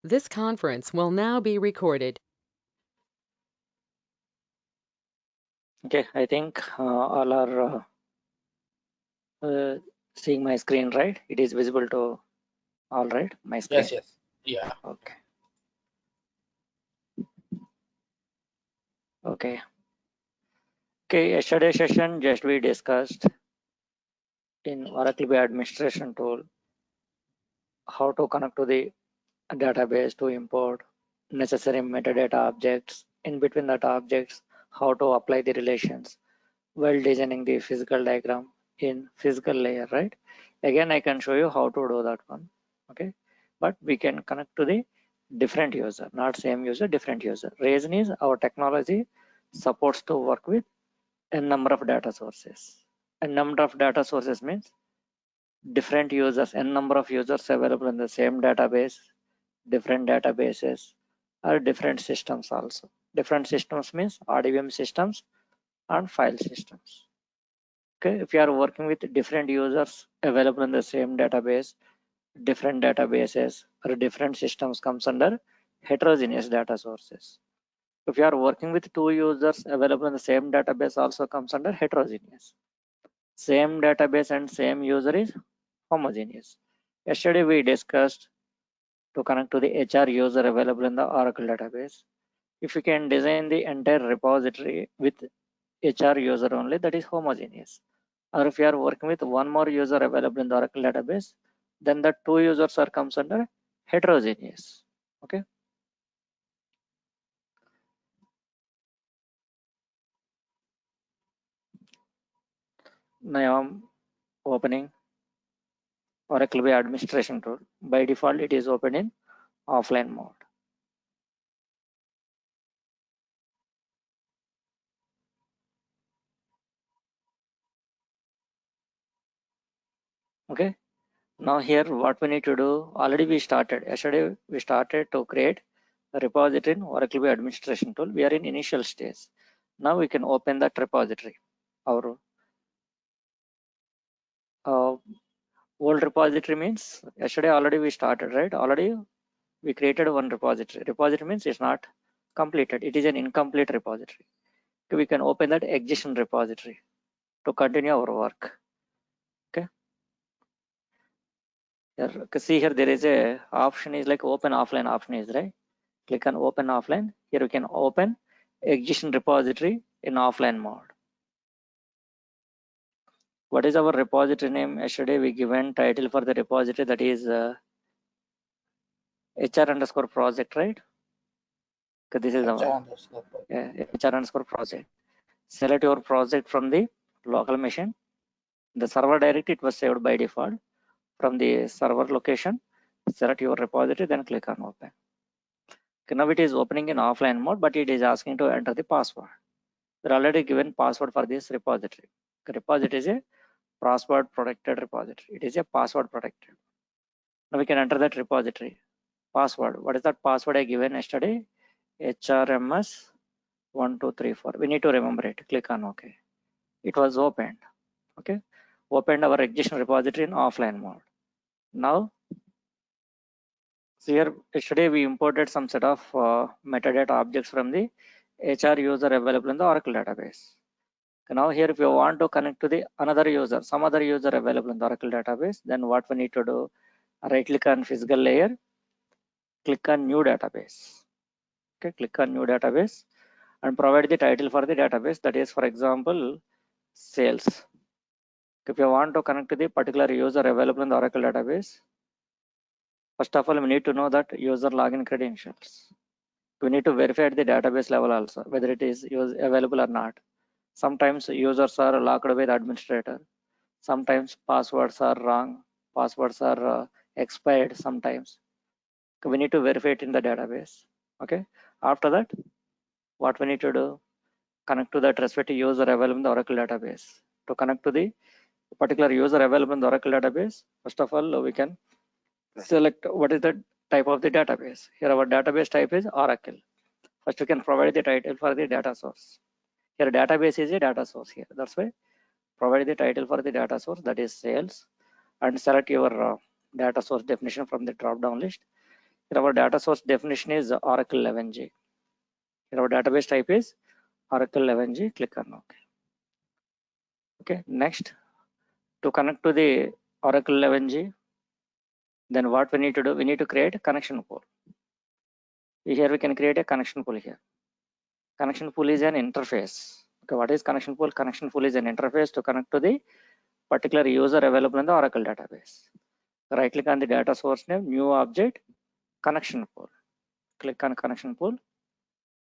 This conference will now be recorded. Okay, I think all are seeing my screen, right? It is visible to all, right? My screen. Yes. Yeah. Okay. Okay. Okay. Yesterday session, just we discussed in Oracle BI administration tool how to connect to the database to import necessary metadata objects. In between that objects, how to apply the relations while designing the physical diagram in physical layer, right? Again, I can show you how to do that one. Okay, but we can connect to the different user, not same user, different user. Reason is our technology supports to work with a number of data sources. A number of data sources means different users, n number of users available in the same database, different databases, or different systems also. Different systems means RDBM systems and file systems. Okay, if you are working with different users available in the same database, different databases or different systems comes under heterogeneous data sources. If you are working with two users available in the same database also comes under heterogeneous. Same database and same user is homogeneous. Yesterday we discussed to connect to the HR user available in the Oracle database. If you can design the entire repository with HR user only, that is homogeneous. Or if you are working with one more user available in the Oracle database, then the two users are comes under heterogeneous. Okay. Now I'm opening Oracle BI administration tool. By default, it is open in offline mode. Okay. Now here, what we need to do, already we started. Yesterday, we started to create a repository in Oracle BI administration tool. We are in initial stage. Now we can open that repository. Our old repository means yesterday already we started, right? Already we created one repository. Repository means it's not completed. It is an incomplete repository. So we can open that existing repository to continue our work. Okay. Here, see here there is a option is like open offline option is, right? Click on open offline. Here we can open existing repository in offline mode. What is our repository name? Yesterday we given title for the repository, that is HR project, right? This is our HR project. Select your project from the local machine. The server directory, it was saved by default. From the server location, select your repository, then click on open. Okay, now it is opening in offline mode, but it is asking to enter the password. They're already given password for this repository. The repository is a password protected repository. It is a password protected. Now we can enter that repository. Password. What is that password I given yesterday? HRMS 1234. We need to remember it. Click on OK. It was opened. Okay. Opened our existing repository in offline mode. Now, so here yesterday we imported some set of metadata objects from the HR user available in the Oracle database. Now here if you want to connect to the another user, some other user available in the Oracle database, then what we need to do, right click on physical layer, click on new database. Okay, click on new database and provide the title for the database, that is for example sales. If you want to connect to the particular user available in the Oracle database, first of all we need to know that user login credentials. We need to verify at the database level also whether it is available or not. Sometimes users are locked by the administrator. Sometimes passwords are wrong. Passwords are expired sometimes. We need to verify it in the database. Okay. After that, what we need to do, connect to that respective user available in the Oracle database. To connect to the particular user available in the Oracle database, first of all, we can select what is the type of the database. Here our database type is Oracle. First we can provide the title for the data source. Here database is a data source here. That's why provide the title for the data source, that is sales, and select your data source definition from the drop down list. Here our data source definition is Oracle 11g. Here our database type is Oracle 11g. Click on OK. Okay, next, to connect to the Oracle 11g, then what we need to do, we need to create a connection pool. Here we can create a connection pool here. Connection pool is an interface. Okay, what is connection pool? Connection pool is an interface to connect to the particular user available in the Oracle database. Right click on the data source name, new object, connection pool. Click on connection pool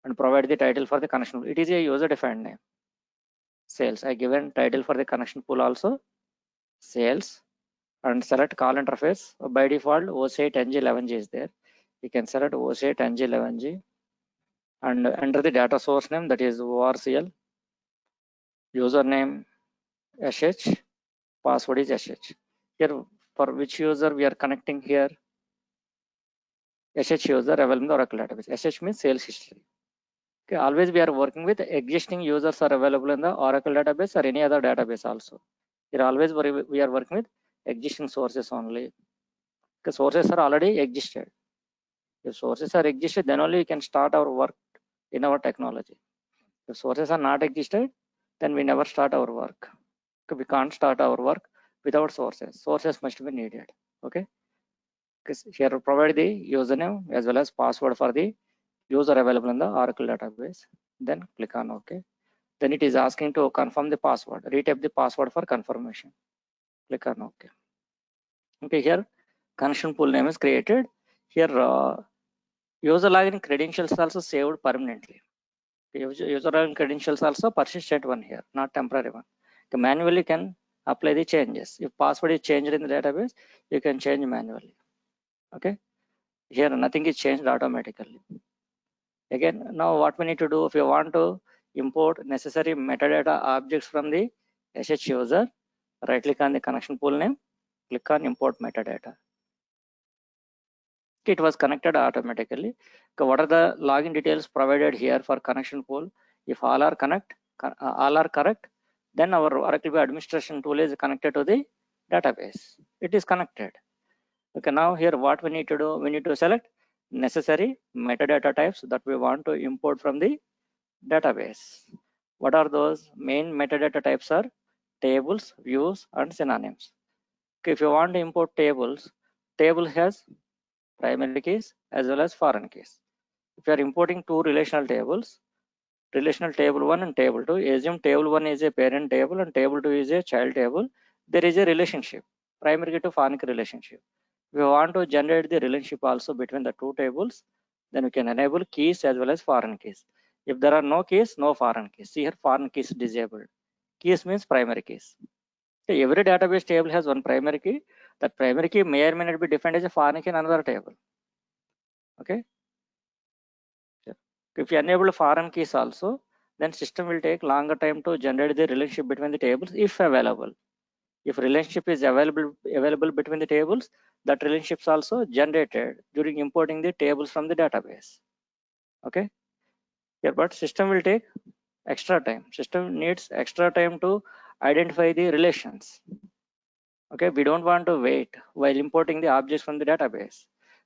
and provide the title for the connection pool. It is a user defined name. Sales. I given title for the connection pool also, sales, and select call interface. By default, OC8 NG11G is there. You can select OC8 NG11G and enter the data source name, that is ORCL, username SH, password is SH. Here, for which user we are connecting here? SH user available in the Oracle database. SH means sales history. Okay, always we are working with existing users are available in the Oracle database or any other database also. Here always we are working with existing sources only. Because sources are already existed. If sources are existed, then only we can start our work in our technology. If sources are not existed, then we never start our work. We can't start our work without sources. Sources must be needed. Okay. Because here provide the username as well as password for the user available in the Oracle database. Then click on OK. Then it is asking to confirm the password. Retype the password for confirmation. Click on OK. Okay, here connection pool name is created. Here user login credentials also saved permanently. User login credentials also persistent one here, not temporary one. You manually can apply the changes. If password is changed in the database, you can change manually. Okay. Here nothing is changed automatically. Again, now what we need to do, if you want to import necessary metadata objects from the SH user, right click on the connection pool name, click on import metadata. It was connected automatically. So what are the login details provided here for connection pool? If all are correct, then our Oracle administration tool is connected to the database. It is connected. Okay, now here what we need to do, we need to select necessary metadata types that we want to import from the database. What are those? Main metadata types are tables, views, and synonyms. Okay, if you want to import tables, table has primary keys as well as foreign keys. If you are importing two relational tables, relational table 1 and table 2, assume table 1 is a parent table and table 2 is a child table. There is a relationship, primary key to foreign key relationship. If you want to generate the relationship also between the two tables, then we can enable keys as well as foreign keys. If there are no keys, no foreign keys. See here, foreign keys disabled. Keys means primary keys. So every database table has one primary key. That primary key may or may not be defined as a foreign key in another table. Okay. If you enable foreign keys also, then system will take longer time to generate the relationship between the tables if available. If relationship is available between the tables, that relationship is also generated during importing the tables from the database. Okay. Yeah, but system will take extra time. System needs extra time to identify the relations. Okay, we don't want to wait while importing the objects from the database.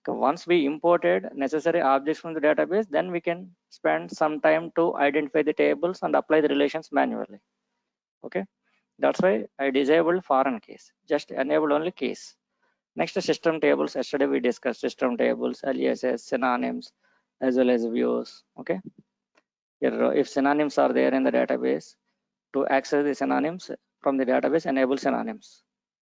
Once we imported necessary objects from the database, then we can spend some time to identify the tables and apply the relations manually. Okay, that's why I disabled foreign keys, just enable only keys. Next, system tables. Yesterday we discussed system tables, aliases, synonyms, as well as views. Okay, here, if synonyms are there in the database, to access the synonyms from the database, enable synonyms.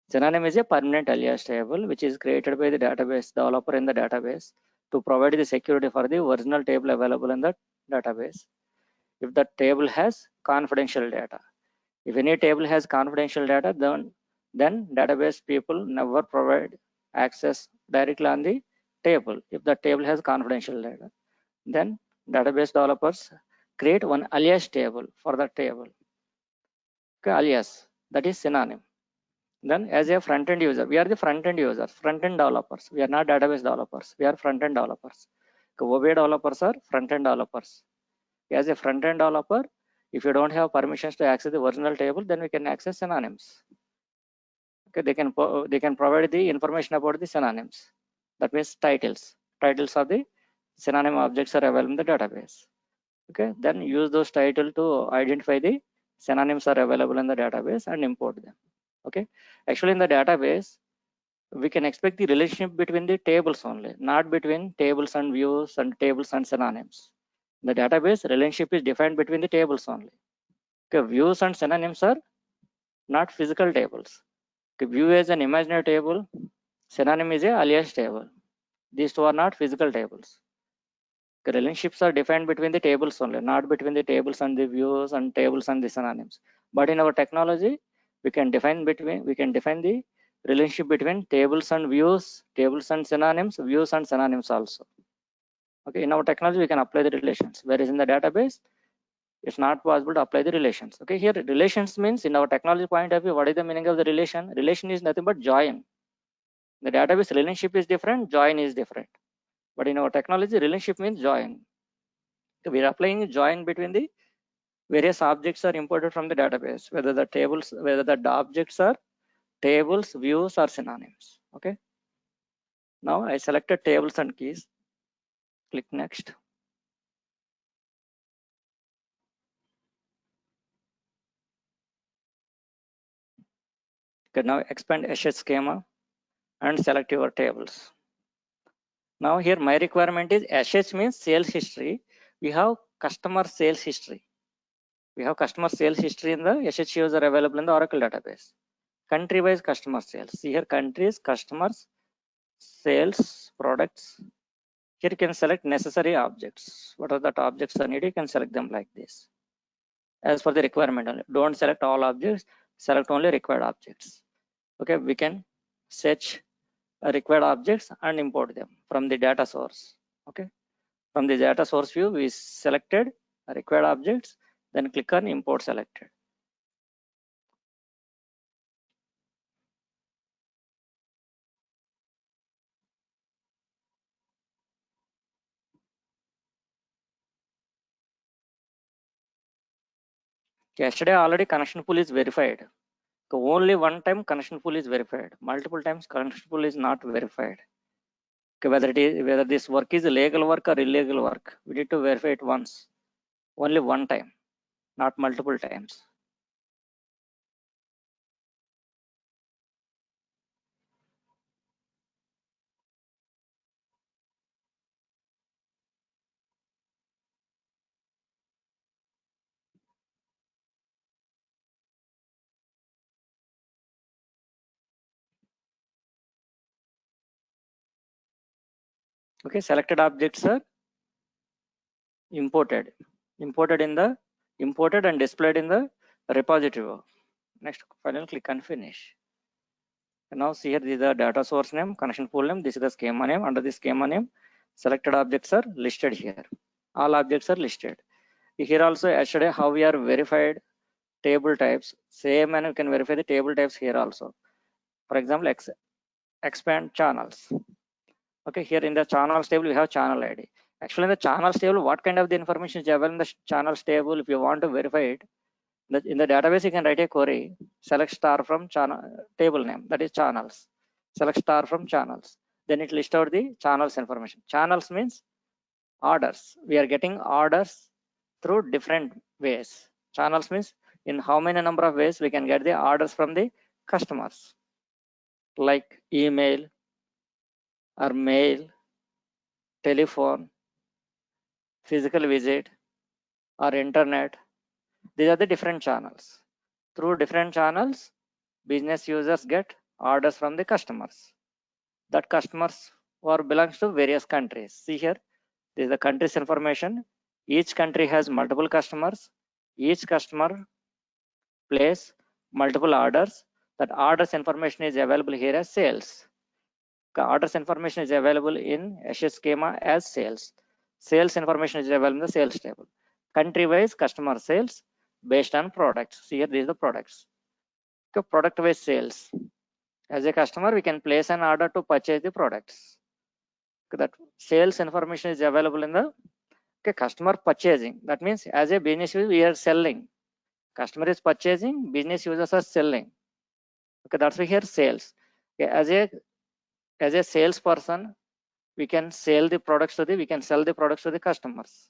Synonym is a permanent alias table which is created by the database developer in the database to provide the security for the original table available in the database. If the table has confidential data, if any table has confidential data, then database people never provide access directly on the table. If the table has confidential data, then database developers create one alias table for the table. Okay, alias, that is synonym. Then as a front-end user, we are the front-end users, front-end developers. We are not database developers. We are front-end developers. OB developers are front-end developers. As a front-end developer, if you don't have permissions to access the original table, then we can access synonyms. Okay, they can provide the information about the synonyms. That means titles. titles of the synonym objects are available in the database. Okay, then use those titles to identify the synonyms are available in the database and import them. Okay, actually in the database, we can expect the relationship between the tables only, not between tables and views and tables and synonyms. In the database, relationship is defined between the tables only. Okay, views and synonyms are not physical tables. Okay, view is an imaginary table, synonym is a alias table. These two are not physical tables. The relationships are defined between the tables only, not between the tables and the views and tables and the synonyms. But in our technology, we can define the relationship between tables and views, tables and synonyms, views and synonyms also. Okay, in our technology, we can apply the relations, whereas in the database, it's not possible to apply the relations. Okay, here relations means in our technology point of view, what is the meaning of the relation? Relation is nothing but join. The database relationship is different, join is different. But in our technology, relationship means join. So we are applying join between the various objects are imported from the database, whether the objects are tables, views, or synonyms. Okay. Now I selected tables and keys. Click next. Okay, now expand SS schema and select your tables. Now here my requirement is SS means sales history. We have customer sales history. We have customer sales history in the SHUs are available in the Oracle database. Country wise customer sales. See here countries, customers, sales, products. Here you can select necessary objects. What are the objects are needed? You can select them like this. As for the requirement only. Don't select all objects. Select only required objects. Okay, we can search required objects and import them from the data source. Okay, from the data source view, we selected required objects. Then click on import selected. Yesterday already connection pool is verified. So only one time connection pool is verified. Multiple times connection pool is not verified. Okay, whether this work is legal work or illegal work, we need to verify it once, only one time, not multiple times. Okay, selected objects are imported and displayed in the repository. Next, finally click on finish. And now see here, this is the data source name, connection pool name. This is the schema name. Under the schema name, selected objects are listed here. All objects are listed. Here also yesterday how we are verified table types. Same, and you can verify the table types here also. For example, expand channels. Okay, here in the channels table we have channel ID. Actually in the channels table, what kind of the information is available in the channels table? If you want to verify it, in the database you can write a query, select star from channel table name, that is channels. Select star from channels. Then it lists out the channels information. Channels means orders. We are getting orders through different ways. Channels means in how many number of ways we can get the orders from the customers, like email or mail, telephone, physical visit, or internet. These are the different channels. Through different channels, business users get orders from the customers. That customers or belongs to various countries. See here, this is the country's information. Each country has multiple customers. Each customer place multiple orders. That orders information is available here as sales. Orders information is available in SS schema as sales. Sales information is available in the sales table. Country wise customer sales based on products. See here, these are the products. Okay, product wise sales. As a customer, we can place an order to purchase the products. Okay, that sales information is available in the customer purchasing. That means as a business user, we are selling. Customer is purchasing, business users are selling. Okay, that's why here sales. Okay, as a salesperson, we can sell the products to the customers.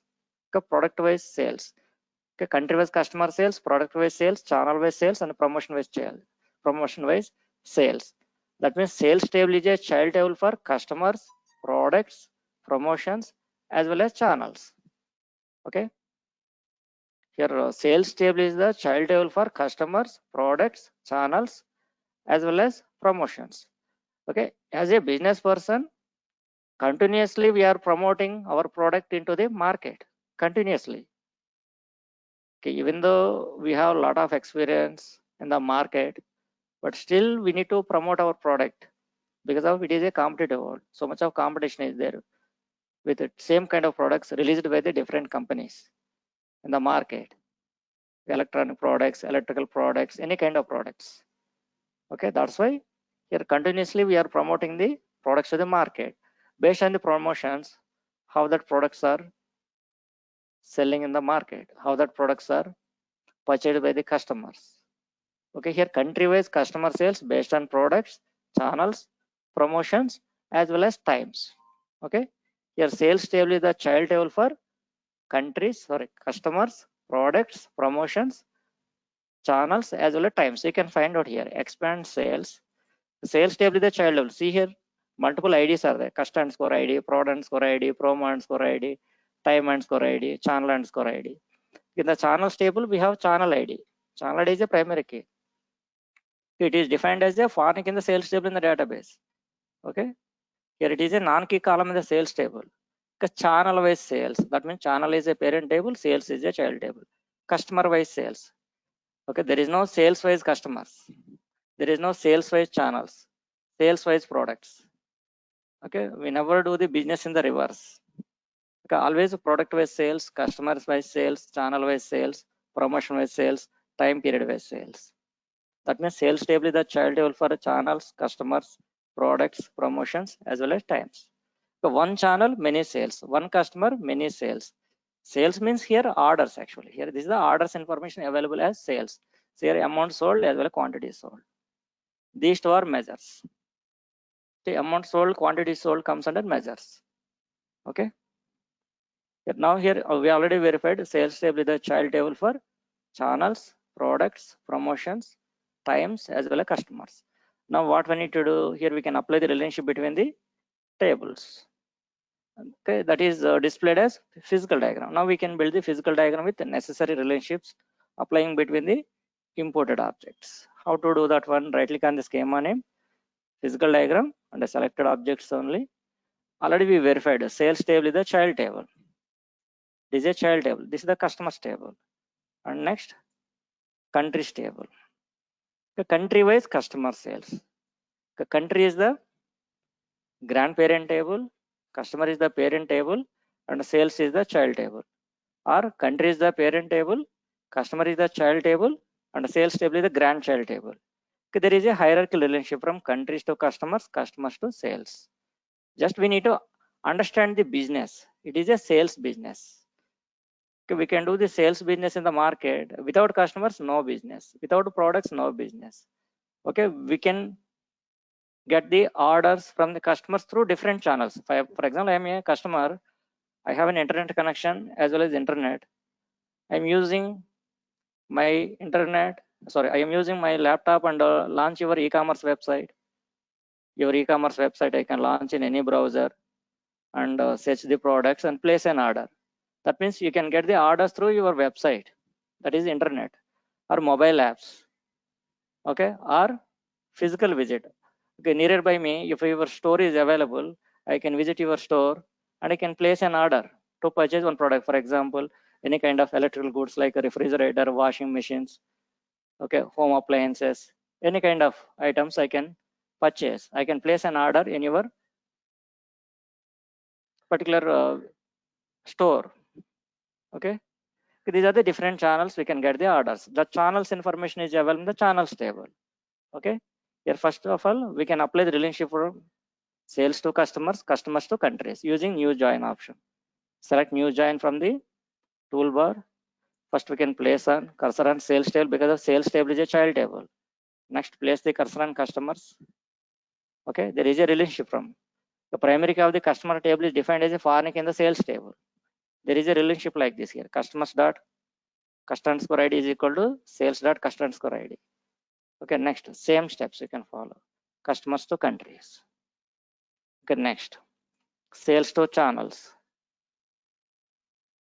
Okay, product wise sales. Okay, country wise customer sales, product wise sales, channel wise sales, and promotion wise sales. That means sales table is a child table for customers, products, promotions, as well as channels. Okay, here sales table is the child table for customers, products, channels, as well as promotions. Okay, as a business person, continuously we are promoting our product into the market continuously. Okay, even though we have a lot of experience in the market, but still we need to promote our product because of it is a competitive world. So much of competition is there with the same kind of products released by the different companies in the market. Electronic products, electrical products, any kind of products. Okay, that's why here continuously we are promoting the products to the market based on the promotions, how that products are selling in the market, how that products are purchased by the customers. Okay, here country-wise customer sales based on products, channels, promotions, as well as times. Okay, here sales table is the child table for countries, customers, products, promotions, channels, as well as times. So you can find out here, expand sales. Sales table is the child table. See here, multiple IDs are there. Customer underscore ID, product underscore ID, promo underscore ID, time underscore ID, channel underscore ID. In the channels table, we have channel ID. Channel ID is a primary key. It is defined as a foreign key in the sales table in the database. Okay. Here it is a non-key column in the sales table. Channel wise sales. That means channel is a parent table, sales is a child table. Customer wise sales. Okay. There is no sales wise customers. There is no sales wise channels, sales wise products. Okay. We never do the business in the reverse. Okay. Always product wise sales, customers wise sales, channel wise sales, promotion wise sales, time period wise sales. That means sales table is the child table for channels, customers, products, promotions, as well as times. So one channel, many sales. One customer, many sales. Sales means here orders actually. Here this is the orders information available as sales. So here amount sold as well as quantity sold. These two are measures. The amount sold, quantity sold comes under measures. Okay. Now here we already verified sales table is the child table for channels, products, promotions, times, as well as customers. Now what we need to do here, we can apply the relationship between the tables. Okay, that is displayed as physical diagram. Now we can build the physical diagram with the necessary relationships applying between the imported objects. How to do that one? Right click on the schema name, physical diagram, and the selected objects only. Already we verified the sales table is the child table. This is a child table. This is the customers table. And next, countries table. The country wise customer sales. The country is the grandparent table, customer is the parent table, and sales is the child table. Or country is the parent table, customer is the child table, and sales table is the grandchild table. Okay, there is a hierarchical relationship from countries to customers, customers to sales. Just we need to understand the business. It is a sales business. Okay, we can do the sales business in the market. Without customers, no business. Without products, no business. Okay, we can get the orders from the customers through different channels. For example, I am a customer. I have an internet connection as well as internet. I'm using my internet. Sorry, I am using my laptop and launch your e-commerce website. Your e-commerce website I can launch in any browser and search the products and place an order. That means you can get the orders through your website. That is internet or mobile apps. Okay, or physical visit. Okay, nearer by me, if your store is available, I can visit your store and I can place an order to purchase one product. For example, any kind of electrical goods like a refrigerator, washing machines, okay, home appliances, any kind of items I can purchase. I can place an order in your particular store. Okay, these are the different channels we can get the orders. The channels information is available in the channels table. Okay, here first of all we can apply the relationship from sales to customers, customers to countries using new join option. Select new join from the toolbar. First we can place on cursor on sales table because of sales table is a child table. Next place the cursor on customers. Okay, there is a relationship from The primary key of the customer table is defined as a foreign key in the sales table. There is a relationship like this here. Customers dot customer score ID is equal to sales dot customer score ID. Okay, next, same steps you can follow. Customers to countries. Okay, next, sales to channels.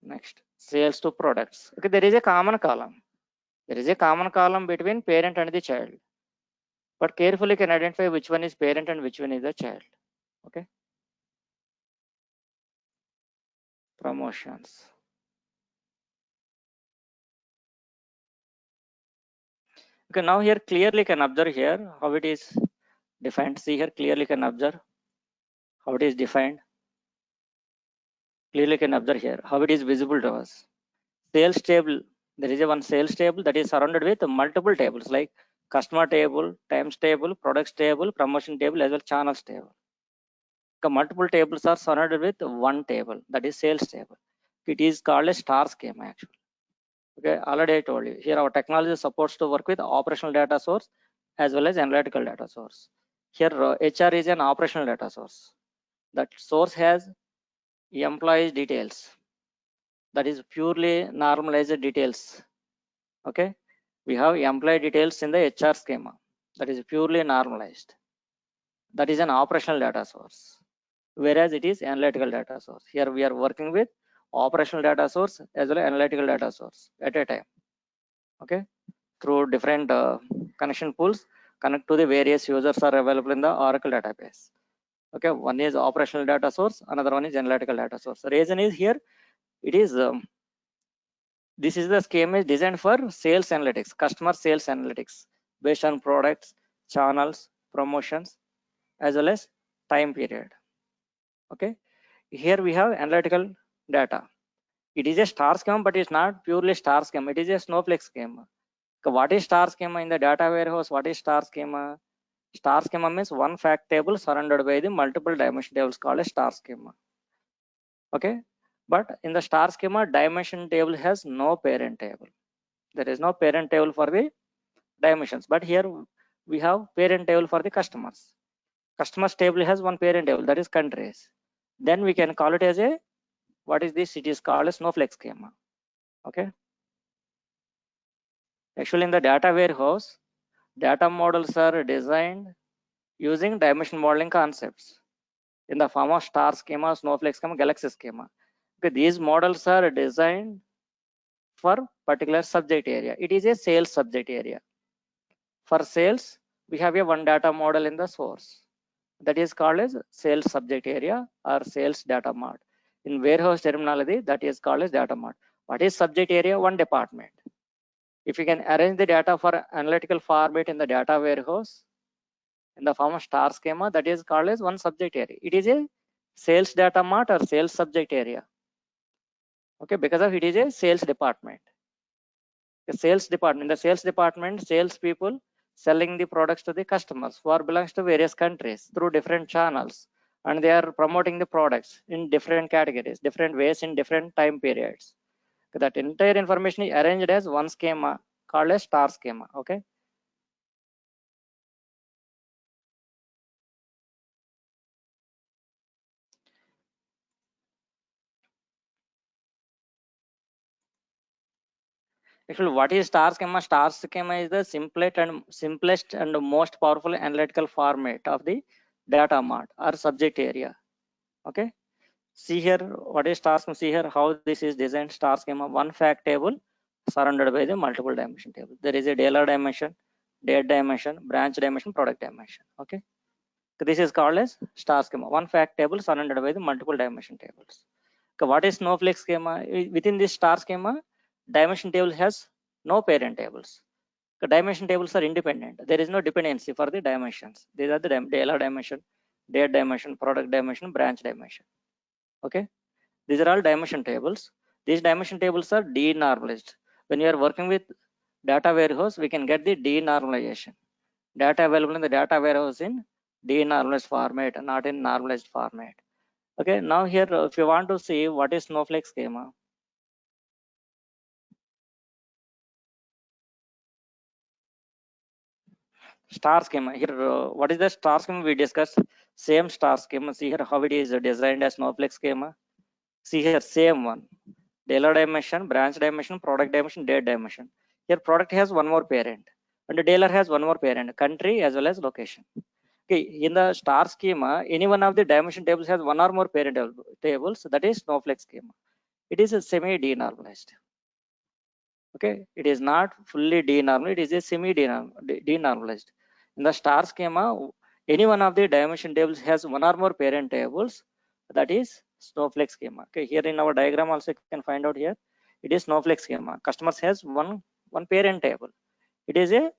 Next, sales to products. Okay, there is a common column. There is a common column between parent and the child. But carefully you can identify which one is parent and which one is the child. Okay. Promotions. Okay, now here clearly can observe here how it is defined. See here clearly can observe how it is defined. Clearly can observe here how it is visible to us. Sales table, there is a one sales table that is surrounded with multiple tables like customer table, times table, products table, promotion table, as well channels table. The multiple tables are surrounded with one table, that is sales table. It is called a star schema actually. Okay, already I told you here our technology is supposed to work with operational data source as well as analytical data source. Here HR is an operational data source. That source has employees details, that is purely normalized details. Okay, we have employee details in the HR schema, that is purely normalized. That is an operational data source, whereas it is analytical data source. Here we are working with operational data source as well as analytical data source at a time. Okay, through different connection pools connect to the various users are available in the Oracle database. Okay, one is operational data source, another one is analytical data source. The reason is here it is this is the schema is designed for sales analytics, customer sales analytics based on products, channels, promotions, as well as time period. Okay, here we have analytical data. It is a star schema, but it's not purely star schema. It is a snowflake schema. What is star schema in the data warehouse? What is star schema? Star schema means one fact table surrounded by the multiple dimension tables called a star schema. Okay, but in the star schema, dimension table has no parent table. There is no parent table for the dimensions, but here we have parent table for the customers. Customers table has one parent table, that is countries. Then we can call it as a, what is this? It is called a snowflake schema. Okay, actually in the data warehouse, data models are designed using dimension modeling concepts in the form of star schema, snowflake schema, galaxy schema. Okay, these models are designed for particular subject area. It is a sales subject area. For sales, we have a one data model in the source, that is called as sales subject area or sales data mart. In warehouse terminology, that is called as data mart. What is subject area? One department. If you can arrange the data for analytical format in the data warehouse in the form of star schema, that is called as one subject area. It is a sales data mart or sales subject area. Okay, because of it is a sales department. The sales department, sales people selling the products to the customers who are belongs to various countries through different channels, and they are promoting the products in different categories, different ways, in different time periods. That entire information is arranged as one schema called a star schema. Okay, actually what is star schema? Star schema is the simplest and most powerful analytical format of the data mart or subject area. Okay, see here what is star schema. See here how this is designed. Star schema, one fact table surrounded by the multiple dimension table. There is a dealer dimension, date dimension, branch dimension, product dimension. Okay, so this is called as star schema, one fact table surrounded by the multiple dimension tables. Okay, what is snowflake schema? Within this star schema, dimension table has no parent tables. The dimension tables are independent. There is no dependency for the dimensions. These are the dealer dimension, date dimension, product dimension, branch dimension. Okay, these are all dimension tables. These dimension tables are denormalized. When you are working with data warehouse, we can get the denormalization. Data available in the data warehouse in denormalized format, not in normalized format. Okay, now here if you want to see what is snowflake schema, Star schema here. What is the star schema we discussed? Same star schema. See here how it is designed as Snowflake schema. See here, same one. Dealer dimension, branch dimension, product dimension, date dimension. Here product has one more parent and the dealer has one more parent, country as well as location. Okay, in the star schema, any one of the dimension tables has one or more parent tables. That is Snowflake schema. It is a semi denormalized. Okay, it is not fully denormalized. It is a semi denormalized. In the star schema, any one of the dimension tables has one or more parent tables. That is Snowflake schema. Okay, here in our diagram also you can find out here. It is Snowflake schema. Customers has one parent table. It is a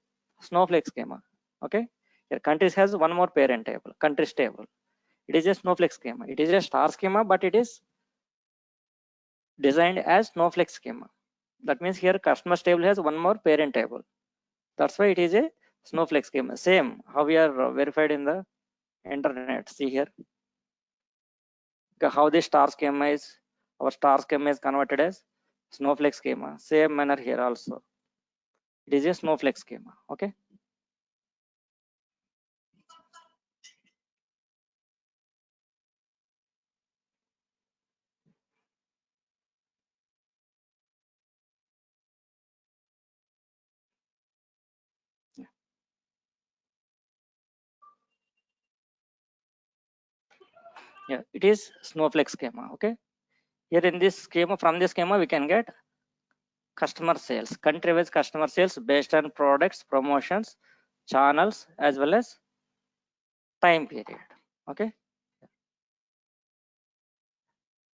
Snowflake schema. Okay, here countries has one more parent table, countries table. It is a Snowflake schema. It is a star schema, but it is designed as Snowflake schema. That means here customers table has one more parent table. That's why it is a Snowflake schema. Same how we are verified in the internet. See here how the star schema is, our star schema is converted as Snowflake schema. Same manner here also. It is a Snowflake schema. Okay. Yeah, it is Snowflake schema. Okay. Here in this schema, from this schema, we can get customer sales, country wise customer sales based on products, promotions, channels, as well as time period. Okay.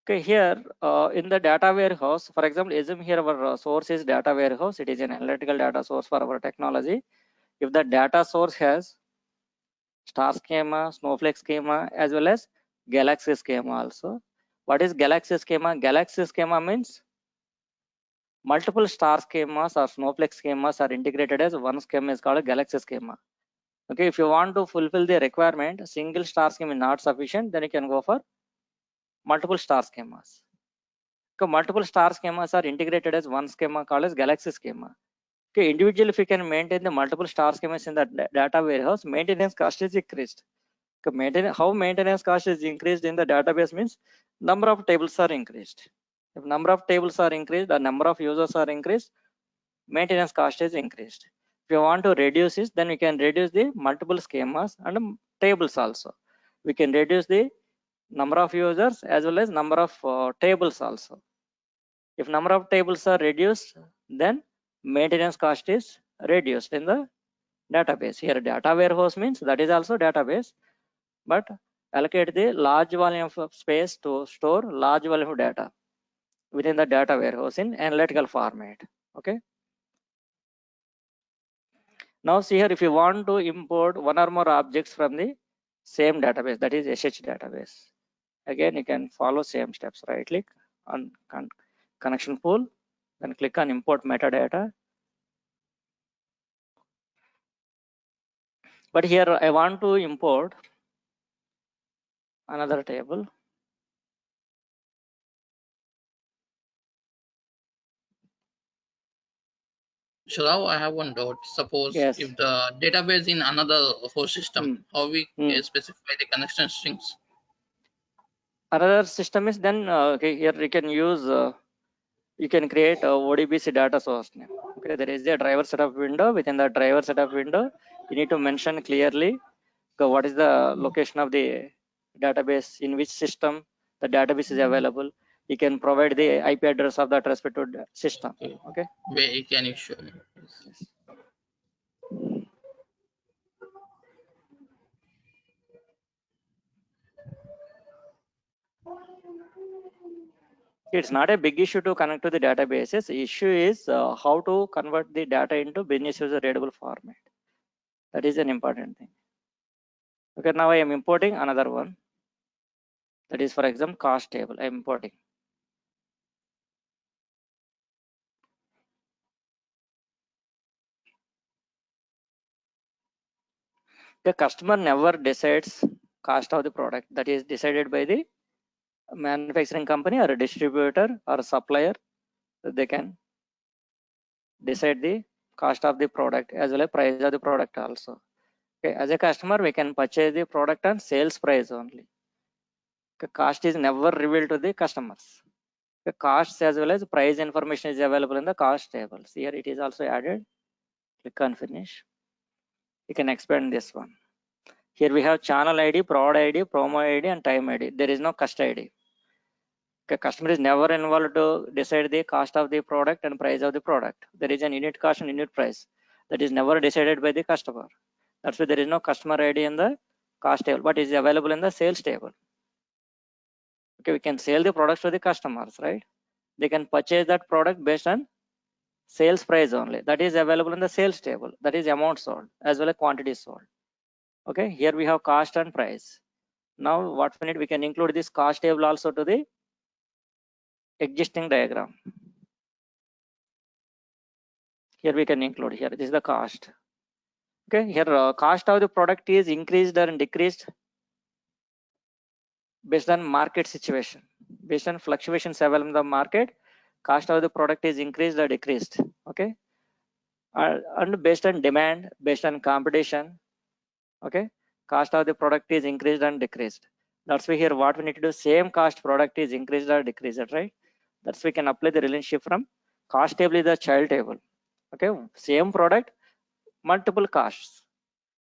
Okay, here in the data warehouse, for example, assume here our source is data warehouse. It is an analytical data source for our technology. If the data source has star schema, Snowflake schema, as well as Galaxy schema also. What is Galaxy schema? Galaxy schema means multiple star schemas or Snowflake schemas are integrated as one schema is called a Galaxy schema. Okay, if you want to fulfill the requirement, single star schema is not sufficient, then you can go for multiple star schemas. Okay, multiple star schemas are integrated as one schema called as Galaxy schema. Okay, individually, if you can maintain the multiple star schemas in the data warehouse, maintenance cost is increased. Okay, how maintenance cost is increased in the database means number of tables are increased. If number of tables are increased, the number of users are increased, maintenance cost is increased. If you want to reduce it, then we can reduce the multiple schemas and tables also. We can reduce the number of users as well as number of tables also. If number of tables are reduced, then maintenance cost is reduced in the database. Here data warehouse means that is also database, but allocate the large volume of space to store large volume of data within the data warehouse in analytical format. Okay. Now see here, if you want to import one or more objects from the same database, that is SH database, again you can follow same steps. Right click on connection pool, then click on import metadata. But here I want to import another table. Shrav, I have one doubt. Suppose Yes. if the database in another host system, how we specify the connection strings? Another system is then okay, here you can use you can create a ODBC data source name. Okay, there is a driver setup window. Within the driver setup window, you need to mention clearly what is the location of the database, in which system the database is available. You can provide the IP address of that respective system. Okay. Where can you show me? Yes. It's not a big issue to connect to the databases. The issue is how to convert the data into business user readable format. That is an important thing. Okay, now I am importing another one. That is, for example, cost table. I am importing. The customer never decides cost of the product. That is decided by the manufacturing company or a distributor or a supplier. They can decide the cost of the product as well as price of the product also. Okay, as a customer, we can purchase the product on sales price only. Okay, cost is never revealed to the customers. The costs as well as price information is available in the cost tables. Here it is also added. Click on finish. You can expand this one. Here we have channel ID, prod ID, promo ID, and time ID. There is no cost ID. Okay, customer is never involved to decide the cost of the product and price of the product. There is an unit cost and unit price that is never decided by the customer. That's why there is no customer ID in the cost table, but is available in the sales table. Okay, we can sell the products to the customers, right? They can purchase that product based on sales price only. That is available in the sales table. That is amount sold as well as quantity sold. Okay, here we have cost and price. Now what we need, we can include this cost table also to the existing diagram. Here we can include here. This is the cost. Okay, here cost of the product is increased or decreased based on market situation. Based on fluctuations available in the market, cost of the product is increased or decreased. Okay, and based on demand, based on competition. Okay, cost of the product is increased and decreased. That's why here what we need to do, same cost product is increased or decreased, right? That's why we can apply the relationship from cost table is the child table. Okay, same product, multiple costs.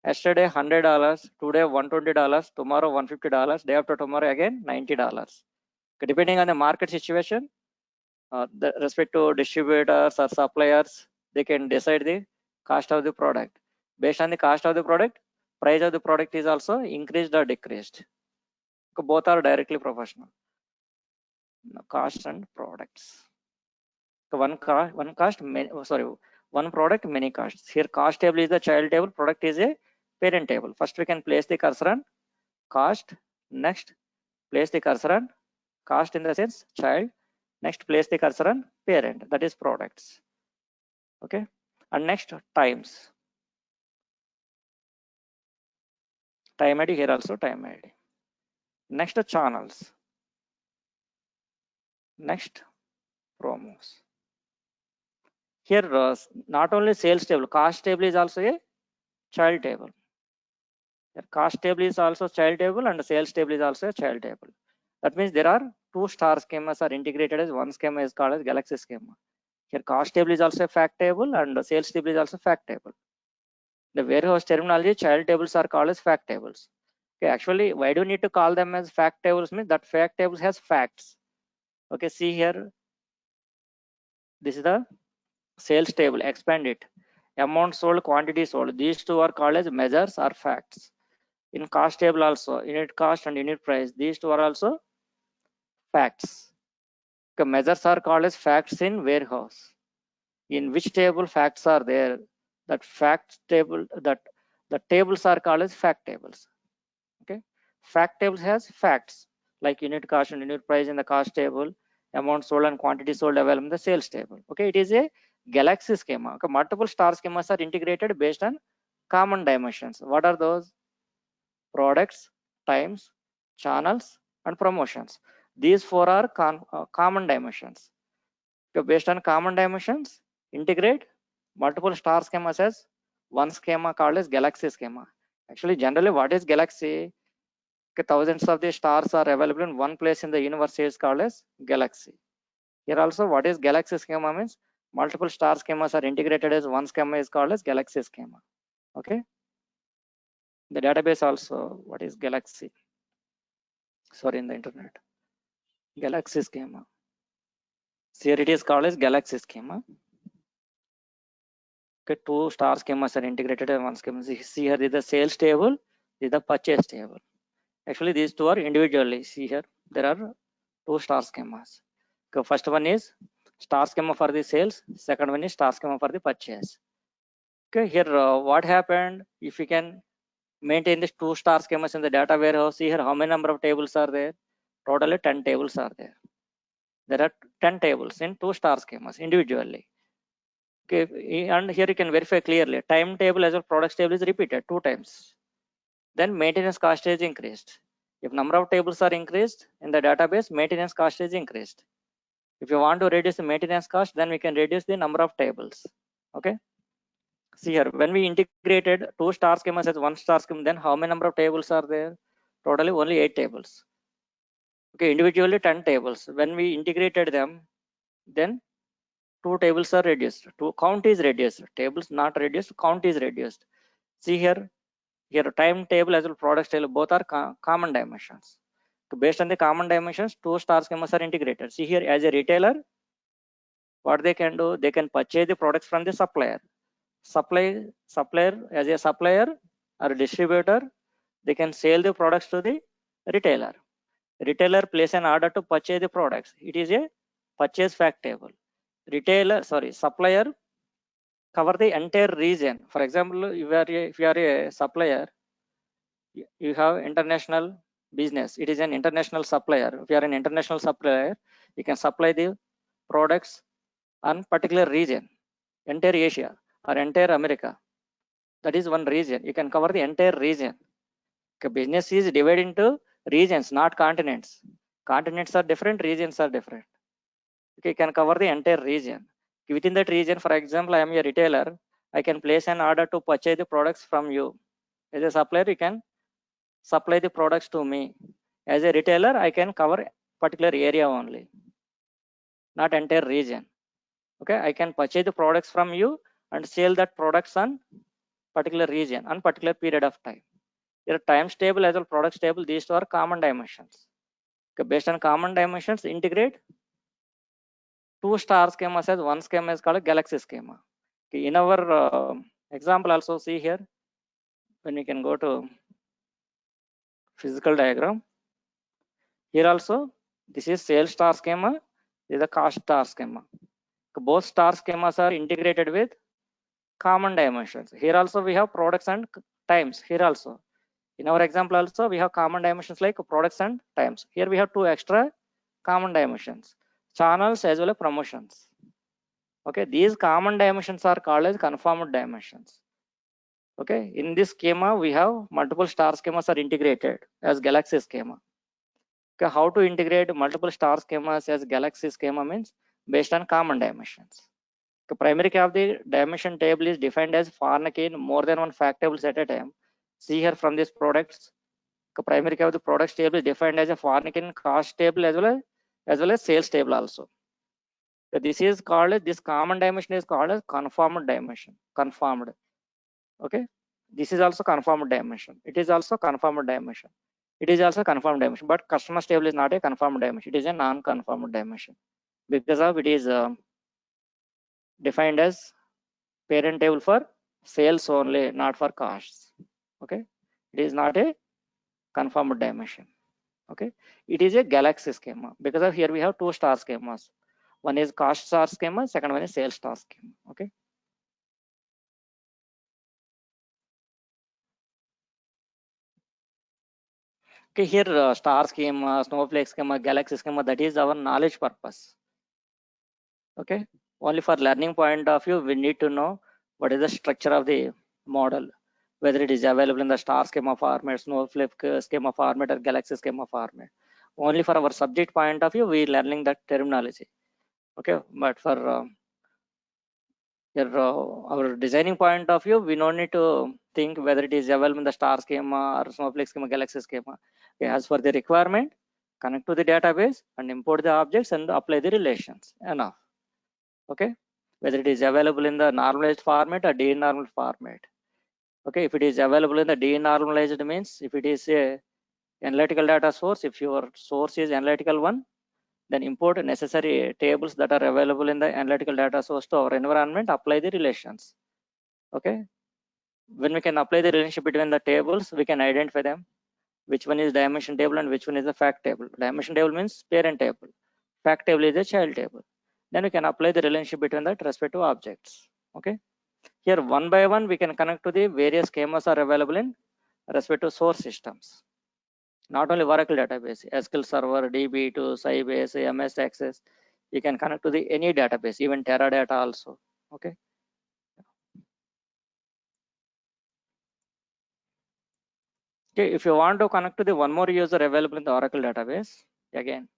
Yesterday $100, today $120, tomorrow $150, day after tomorrow again $90. Okay, depending on the market situation, the respect to distributors or suppliers, they can decide the cost of the product. Based on the cost of the product, price of the product is also increased or decreased. Okay, both are directly proportional. Cost and products. So one product, many costs. Here cost table is the child table, product is a parent table. First we can place the cursor on cost. Next place the cursor on cost in the sense child. Next place the cursor on parent, that is products. Okay, and next times. Time ID, here also time ID. Next channels. Next promos. Here not only sales table, cost table is also a child table. The cost table is also child table and sales table is also a child table. That means there are two star schemas are integrated as one schema is called as Galaxy schema. Here cost table is also a fact table and the sales table is also fact table. The warehouse terminology, child tables are called as fact tables. Okay, actually why do you need to call them as fact tables? Means that fact tables has facts. Okay, see here, this is the sales table, expand it. Amount sold, quantity sold, these two are called as measures or facts. In cost table also, unit cost and unit price, these two are also facts. Okay, measures are called as facts in warehouse. In which table facts are there, that fact table, that the tables are called as fact tables. Okay, fact tables has facts like unit cost and unit price in the cost table, amount sold and quantity sold available in the sales table. Okay, it is a Galaxy schema. Okay, multiple star schemas are integrated based on common dimensions. What are those? Products, times, channels, and promotions. These four are common dimensions. Okay, based on common dimensions, integrate multiple star schemas as one schema called as Galaxy schema. Actually, generally, what is Galaxy? Okay, thousands of the stars are available in one place in the universe is called as Galaxy. Here also, what is Galaxy schema means? Multiple star schemas are integrated as one schema is called as Galaxy schema. Okay. The database also, what is Galaxy? Sorry, in the internet. Galaxy schema. So here it is called as Galaxy schema. Okay, two star schemas are integrated in one schema. See here is the sales table, this is the purchase table. Actually, these two are individually. See here, there are two star schemas. Okay, first one is star schema for the sales. Second one is star schema for the purchase. Okay, here what happened? If you can maintain these two star schemas in the data warehouse, see here how many number of tables are there? Totally 10 tables are there. There are 10 tables in two star schemas individually. Okay, and here you can verify clearly. Time table as well products table is repeated 2 times. Then maintenance cost is increased. If number of tables are increased in the database, maintenance cost is increased. If you want to reduce the maintenance cost, then we can reduce the number of tables. Okay. See here, when we integrated 2 star schemas as 1 star schema, then how many number of tables are there? Totally only 8 tables. Okay, individually 10 tables. When we integrated them, then 2 tables are reduced. Count is reduced. Tables not reduced, count is reduced. See here, time table as well product table both are common dimensions. So based on the common dimensions, 2 star schemas are integrated. See here, as a retailer, what they can do, they can purchase the products from the supplier. Supplier as a supplier or a distributor, they can sell the products to the retailer. Retailer place an order to purchase the products. It is a purchase fact table. Supplier cover the entire region. For example, if you are a supplier, you have international business. It is an international supplier. If you are an international supplier, you can supply the products on particular region, entire Asia or entire America. That is one region. You can cover the entire region. Okay, business is divided into regions, not continents. Continents are different, regions are different. Okay, you can cover the entire region. Within that region, for example, I am a retailer. I can place an order to purchase the products from you. As a supplier, you can supply the products to me. As a retailer, I can cover particular area only, not entire region. Okay, I can purchase the products from you and sell that products on particular region on particular period of time. Your times table as well products table, these two are common dimensions. Okay, based on common dimensions, integrate 2 star schemas as 1 schema is called galaxy schema. Okay, in our example also, see here, when you can go to physical diagram, here also this is sales star schema, this is a cost star schema. Okay, both star schemas are integrated with common dimensions. Here also we have products and times. Here also, in our example also, we have common dimensions like products and times. Here we have 2 extra common dimensions, channels as well as promotions. Okay, these common dimensions are called as conformed dimensions. Okay, in this schema we have multiple star schemas are integrated as galaxy schema. Okay, how to integrate multiple star schemas as galaxy schema means based on common dimensions. The primary key of the dimension table is defined as foreign key in more than one fact tables at a time. See here from these products, the primary key of the products table is defined as a foreign key in cost table as well as sales table also. So this is called, this common dimension is called as conformed dimension. Conformed. Okay, this is also conformed dimension. It is also conformed dimension. It is also conformed dimension, but customer table is not a conformed dimension. It is a non-conformed dimension because of it is defined as parent table for sales only, not for costs. Okay, it is not a conformed dimension. Okay, it is a galaxy schema because of here we have 2 star schemas. One is cost star schema, second one is sales star schema. Okay. Okay, here star schema, snowflake schema, galaxy schema, that is our knowledge purpose. Okay, only for learning point of view, we need to know what is the structure of the model, whether it is available in the star schema format, snowflake schema format, or galaxy schema format. Only for our subject point of view, we are learning that terminology. Okay, but for our designing point of view, we don't need to think whether it is available in the star schema or snowflake schema, galaxy schema. Okay, as for the requirement, connect to the database and import the objects and apply the relations. Enough. Okay, whether it is available in the normalized format or denormalized format. Okay, if it is available in the denormalized means if it is a analytical data source, if your source is analytical one, then import necessary tables that are available in the analytical data source to our environment, apply the relations. Okay, when we can apply the relationship between the tables, we can identify them, which one is dimension table and which one is the fact table. Dimension table means parent table, fact table is a child table. Then we can apply the relationship between the respective objects. Okay, here one by one we can connect to the various schemas are available in respective source systems. Not only Oracle database, SQL Server, DB2, Sybase, MS Access, you can connect to the any database, even Teradata also. Okay. Okay, if you want to connect to the one more user available in the Oracle database, again,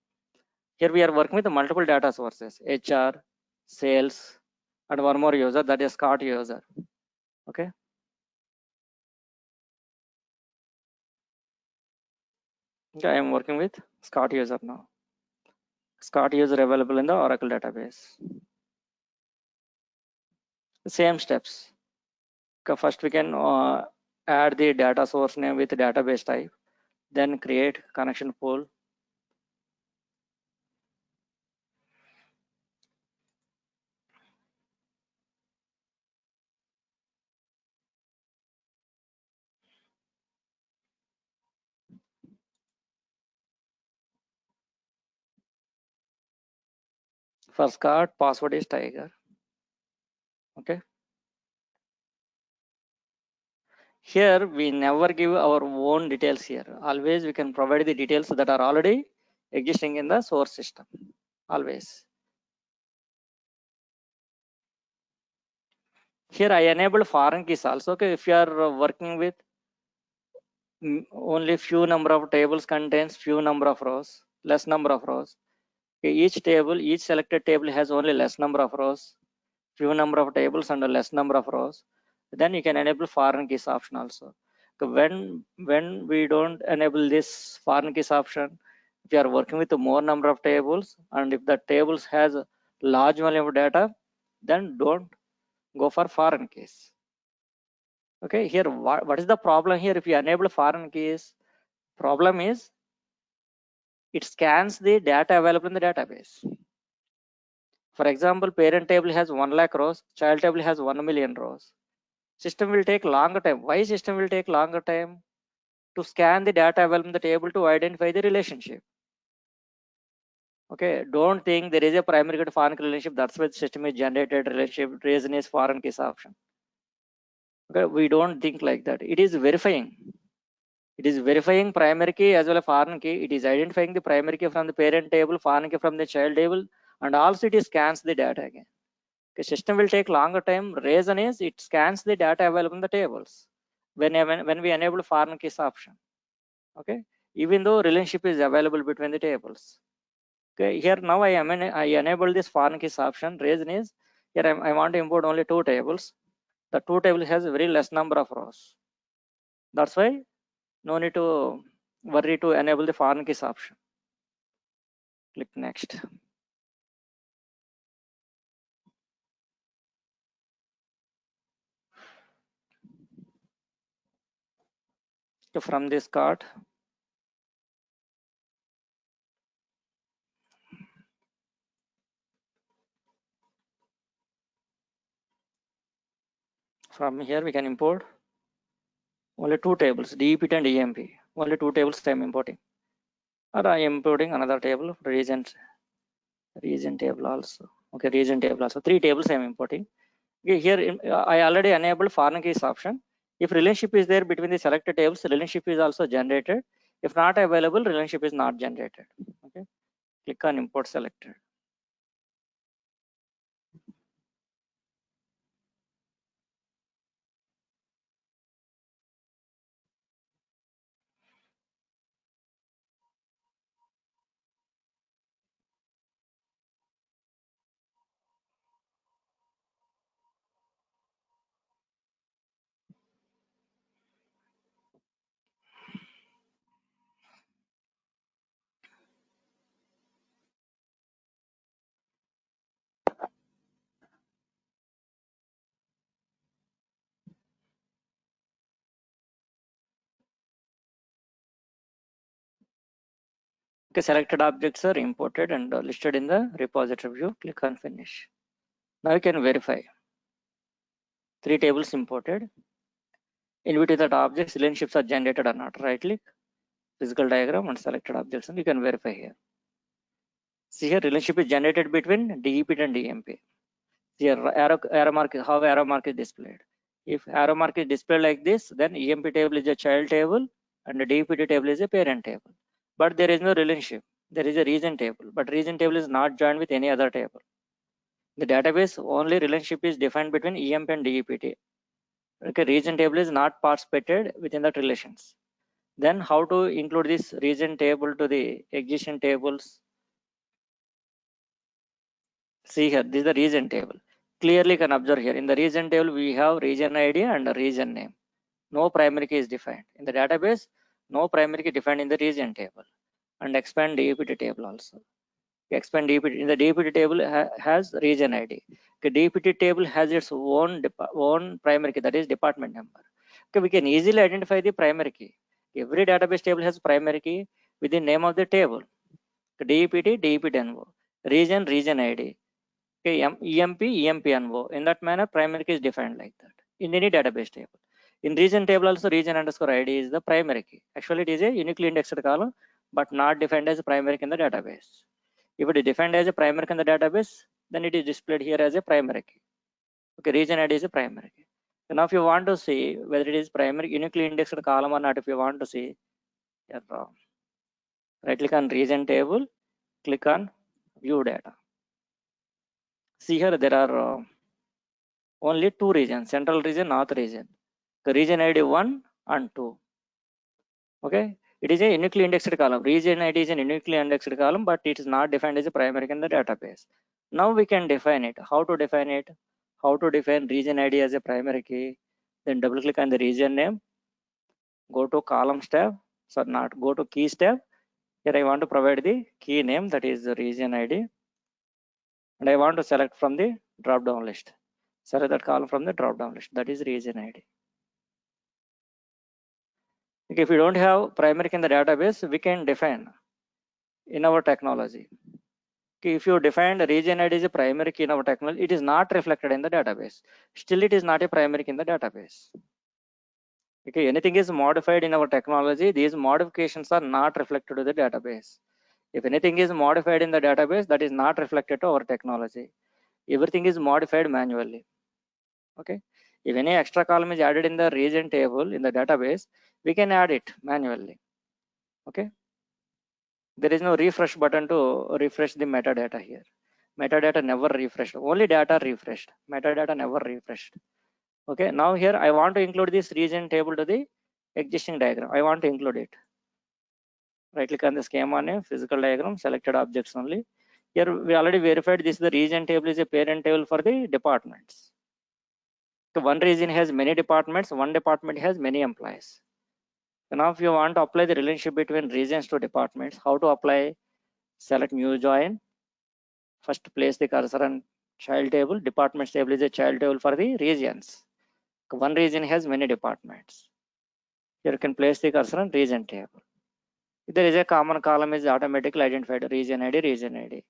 here we are working with the multiple data sources, HR, sales, and one more user, that is Scott user. Okay. Okay, I am working with Scott user now. Scott user available in the Oracle database. The same steps. Okay, first we can add the data source name with database type, then create connection pool. For Scott, password is Tiger. Okay. Here we never give our own details here. Always we can provide the details that are already existing in the source system. Always. Here I enable foreign keys also. Okay, if you are working with only few number of tables contains few number of rows, less number of rows. Okay, each selected table has only less number of rows, few number of tables and less number of rows. Then you can enable foreign keys option also. Okay, when we don't enable this foreign keys option, if you are working with more number of tables and if the tables has a large volume of data, then don't go for foreign keys. Okay, here what is the problem here? If you enable foreign keys, problem is it scans the data available in the database. For example, parent table has 1 lakh rows, child table has 1 million rows. System will take longer time. Why system will take longer time? To scan the data available in the table to identify the relationship. Okay, don't think there is a primary key to foreign key relationship. That's why the system is generated relationship. Reason is foreign keys option. Okay, we don't think like that. It is verifying. It is verifying primary key as well as foreign key. It is identifying the primary key from the parent table, foreign key from the child table, and also it scans the data again. Okay, system will take longer time. Reason is it scans the data available in the tables when we enable foreign keys option. Okay, even though relationship is available between the tables. Okay, here now I enable this foreign keys option. Reason is here I want to import only 2 tables. The 2 tables has very less number of rows. That's why no need to worry to enable the foreign keys option. Click next. So from this card, from here we can import only 2 tables, DEPT and EMP. Only 2 tables I am importing. Or I am importing another table, region table also. Okay, region table also. 3 tables I am importing. Okay, here I already enabled foreign keys option. If relationship is there between the selected tables, the relationship is also generated. If not available, relationship is not generated. Okay, click on import selected. Okay, selected objects are imported and listed in the repository view. Click on finish. Now you can verify. 3 tables imported. In between that objects, relationships are generated or not. Right click, physical diagram and selected objects, and you can verify here. See here, relationship is generated between DEPT and EMP. Here, arrow mark, how arrow mark is displayed. If arrow mark is displayed like this, then EMP table is a child table and the DEPT table is a parent table. But there is no relationship. There is a region table, but region table is not joined with any other table. The database only relationship is defined between EMP and DEPT. Okay, region table is not participated within that relations. Then how to include this region table to the existing tables? See here, this is the region table. clearly can observe here in the region table we have region ID and region name. No primary key is defined in the database. No primary key defined in the region table. And expand DPT table also. Expand DPT in the DPT table has region ID. Okay, DPT table has its own primary key, that is department number. Okay, we can easily identify the primary key. Every database table has primary key with the name of the table. DPT, DPT-NO, region, region ID. Okay, EMP, EMP-NO. In that manner, primary key is defined like that in any database table. In region table also, region underscore ID is the primary key. Actually, it is a uniquely indexed column, but not defined as a primary key in the database. If it is defined as a primary key in the database, then it is displayed here as a primary key. Okay, region ID is a primary key. So now if you want to see whether it is primary uniquely indexed column or not, if you want to see, right click on region table, click on view data. See here there are only two regions, central region, north region. The region ID 1 and 2. Okay, it is a uniquely indexed column. Region ID is a uniquely indexed column, but it is not defined as a primary key in the database. Now we can define it. How to define it? How to define region ID as a primary key? Then double click on the region name. Go to columns tab. So not go to keys tab. Here I want to provide the key name, that is the region ID. And I want to select from the drop down list. Select that column from the drop down list, that is region ID. Okay, if you don't have primary key in the database, we can define in our technology. Okay, if you define the region ID as a primary key in our technology, it is not reflected in the database. Still, it is not a primary key in the database. Okay, anything is modified in our technology, these modifications are not reflected to the database. If anything is modified in the database, that is not reflected to our technology. Everything is modified manually. Okay, if any extra column is added in the region table in the database, we can add it manually. Okay, there is no refresh button to refresh the metadata here. Metadata never refreshed, only data refreshed, metadata never refreshed. Okay, now here I want to include this region table to the existing diagram. I want to include it. Right click on the schema name, physical diagram, selected objects only. Here we already verified this, the region table is a parent table for the departments. So one region has many departments, one department has many employees. So now if you want to apply the relationship between regions to departments, how to apply? Select new join. First place the cursor on child table. Departments table is a child table for the regions. One region has many departments. Here you can place the cursor on region table. If there is a common column is automatically identified, region ID, region ID.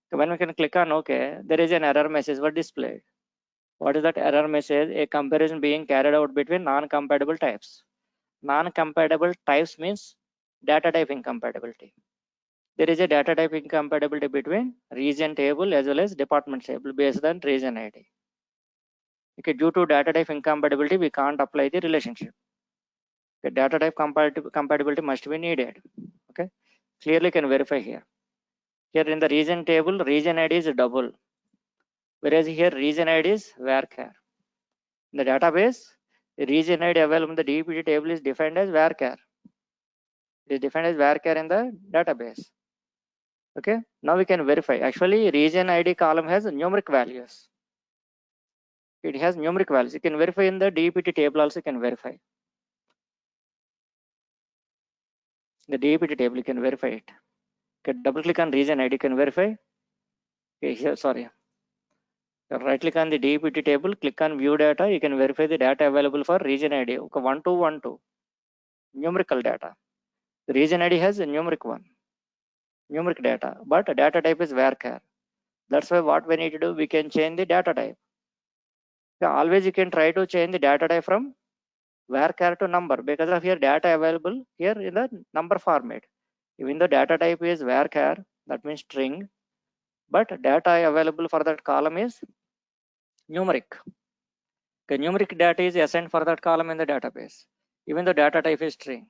So when we can click on OK, there is an error message was displayed. What is that error message? A comparison being carried out between non-compatible types. Non-compatible types means data type incompatibility. There is a data type incompatibility between region table as well as department table based on region ID. Okay, due to data type incompatibility, we can't apply the relationship. The data type compatibility must be needed. Okay, clearly can verify here. Here in the region table, region ID is double, whereas here region ID is varchar. In the database, the region ID available in the DPT table is defined as varchar. It is defined as varchar in the database. Okay, now we can verify. Actually, region ID column has numeric values. It has numeric values. You can verify in the DPT table also. You can verify. The DPT table you can verify it. Okay, double click on region ID, you can verify. Okay, here, sorry. Right click on the DPT table, click on view data. You can verify the data available for region ID. Okay, 1212 numerical data. The region ID has a numeric one, numeric data, but data type is varchar. That's why what we need to do, we can change the data type. So always you can try to change the data type from varchar to number, because of here data available here in the number format. Even though data type is varchar, that means string, but data available for that column is numeric. Okay, numeric data is assigned for that column in the database, even though data type is string.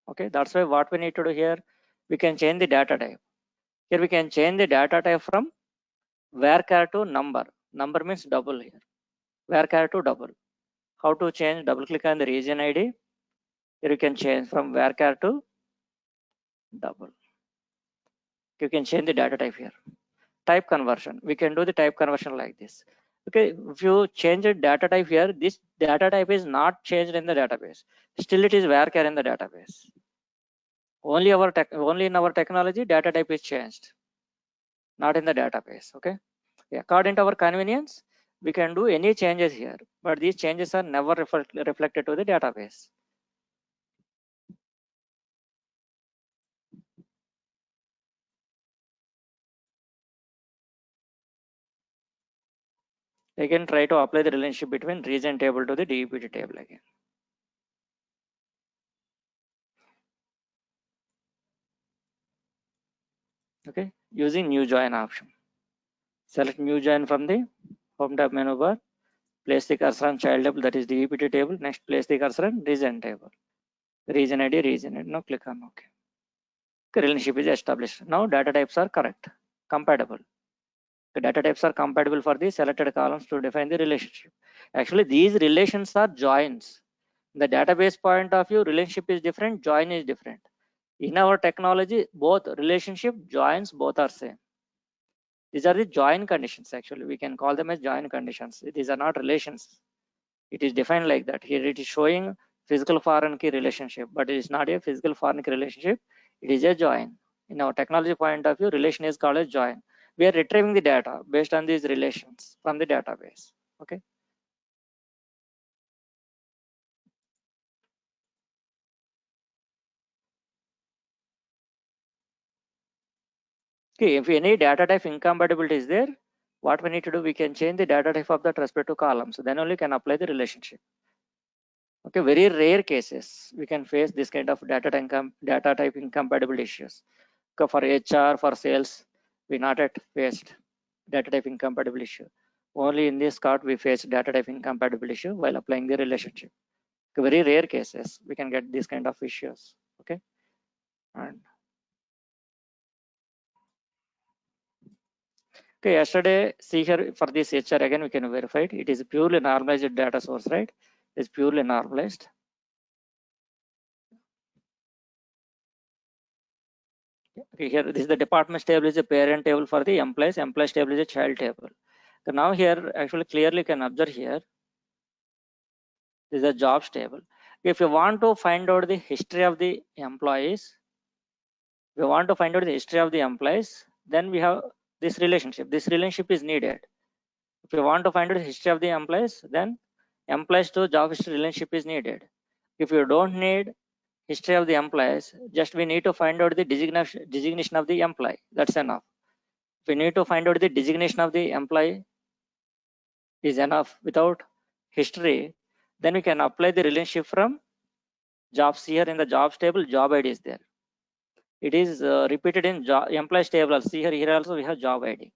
Okay, that's why what we need to do here, we can change the data type. Here we can change the data type from varchar to number. Number means double here. Varchar to double. How to change? Double click on the region ID. Here you can change from varchar to double. You can change the data type here. Type conversion. We can do the type conversion like this. Okay, if you change a data type here, this data type is not changed in the database. Still it is varchar in the database. Only in our technology data type is changed, not in the database. Okay, according to our convenience, we can do any changes here, but these changes are never reflected to the database. Again, try to apply the relationship between region table to the DEPT table again. Okay, using new join option. Select new join from the home tab menu bar. Place the cursor on child table, that is DEPT table. Next, place the cursor on region table. Region ID, region ID. Now click on OK. Okay, relationship is established. Now data types are correct, compatible. The data types are compatible for the selected columns to define the relationship. Actually, these relations are joins. The database point of view, relationship is different, join is different. In our technology, both relationship, joins, both are same. These are the join conditions. Actually, we can call them as join conditions. These are not relations. It is defined like that. Here it is showing physical foreign key relationship, but it is not a physical foreign key relationship. It is a join. In our technology point of view, relation is called as join. We are retrieving the data based on these relations from the database. Okay. Okay, if any data type incompatibility is there, what we need to do, we can change the data type of that respective column. So then only can apply the relationship. Okay, very rare cases we can face this kind of data type incompatibility issues. Okay, for HR, for sales, we not yet faced data type incompatibility issue. Only in this card we face data type incompatibility issue while applying the relationship. Okay, very rare cases we can get these kind of issues. Okay, and okay, yesterday, see here for this HR again, we can verify it. It is purely normalized data source, right? It's purely normalized. Okay, here this is the department table is a parent table for the employees. Employees table is a child table. So now here actually clearly can observe here. This is a jobs table. If you want to find out the history of the employees, then we have this relationship. This relationship is needed. If you want to find out the history of the employees, then employees to job history relationship is needed. If you don't need history of the employees, just we need to find out the designation of the employee. That's enough. If we need to find out the designation of the employee is enough without history, then we can apply the relationship from jobs. Here in the jobs table, job ID is there. It is repeated in employees table. See here also we have job ID.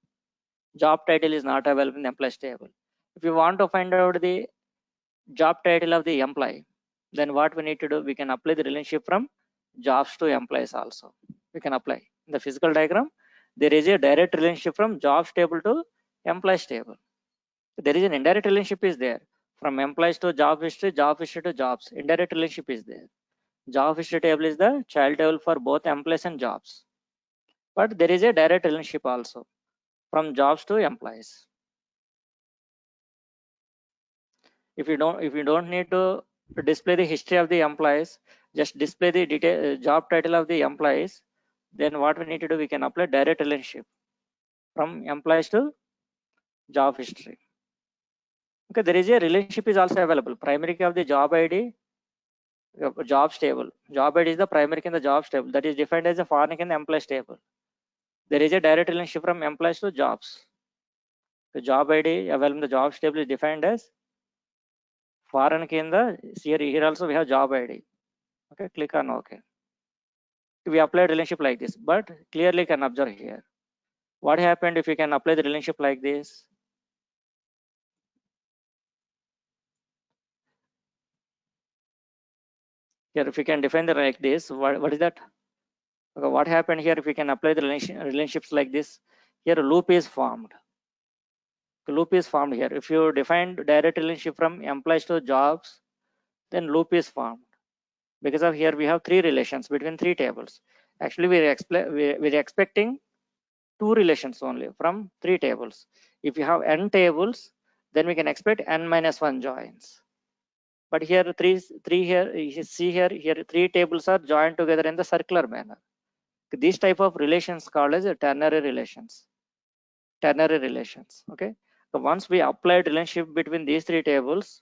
Job title is not available in the employees table. If you want to find out the job title of the employee, then what we need to do, we can apply the relationship from jobs to employees also. We can apply in the physical diagram. There is a direct relationship from jobs table to employees table. There is an indirect relationship is there from employees to job history to jobs. Indirect relationship is there. Job history table is the child table for both employees and jobs. But there is a direct relationship also from jobs to employees. If you don't need to display the history of the employees, just display the detail job title of the employees, then what we need to do, we can apply direct relationship from employees to job history. Okay, there is a relationship is also available. Primary key of the job ID, jobs table. Job ID is the primary key in the jobs table. That is defined as a foreign key in the employees table. There is a direct relationship from employees to jobs. The job ID available in the jobs table is defined as foreign key in the here also we have job ID. Okay, click on OK. We applied relationship like this, but clearly can observe here. What happened if you can apply the relationship like this? Here, if you can define the like this, what is that? Okay, what happened here if we can apply the relationships like this? Here a loop is formed. The loop is formed here. If you define direct relationship from employees to jobs, then loop is formed. Because of here we have three relations between three tables. Actually, we're expecting two relations only from three tables. If you have n tables, then we can expect n-1 joins. But here three here, you see here 3 tables are joined together in the circular manner. These type of relations called as ternary relations. Ternary relations. Okay. So once we applied relationship between these 3 tables,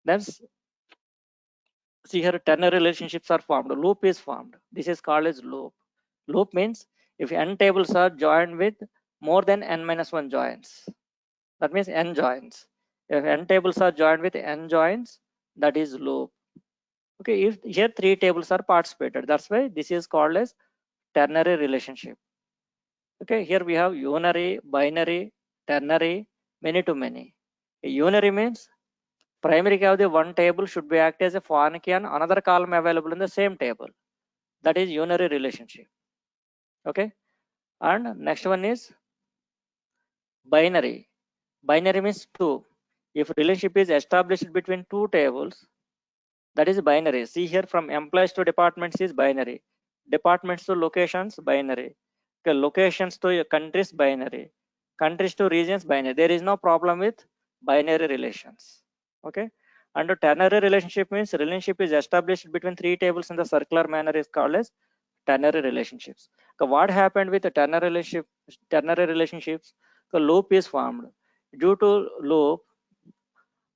then see here ternary relationships are formed. Loop is formed. This is called as loop. Loop means if n tables are joined with more than n-1 joins, that means n joins. If n tables are joined with n joins, that is loop. Okay, if here 3 tables are participated, that's why this is called as ternary relationship. Okay, here we have unary, binary, ternary, many to many. A unary means primary key of the one table should be act as a foreign key and another column available in the same table. That is unary relationship. Okay, and next one is binary. Binary means 2. If relationship is established between 2 tables, that is binary. See here, from employees to departments is binary, departments to locations binary, okay, locations to countries binary, countries to regions binary. There is no problem with binary relations. Okay, and a ternary relationship means relationship is established between 3 tables in the circular manner is called as ternary relationships. Okay, what happened with the ternary relationships? The loop is formed. Due to loop,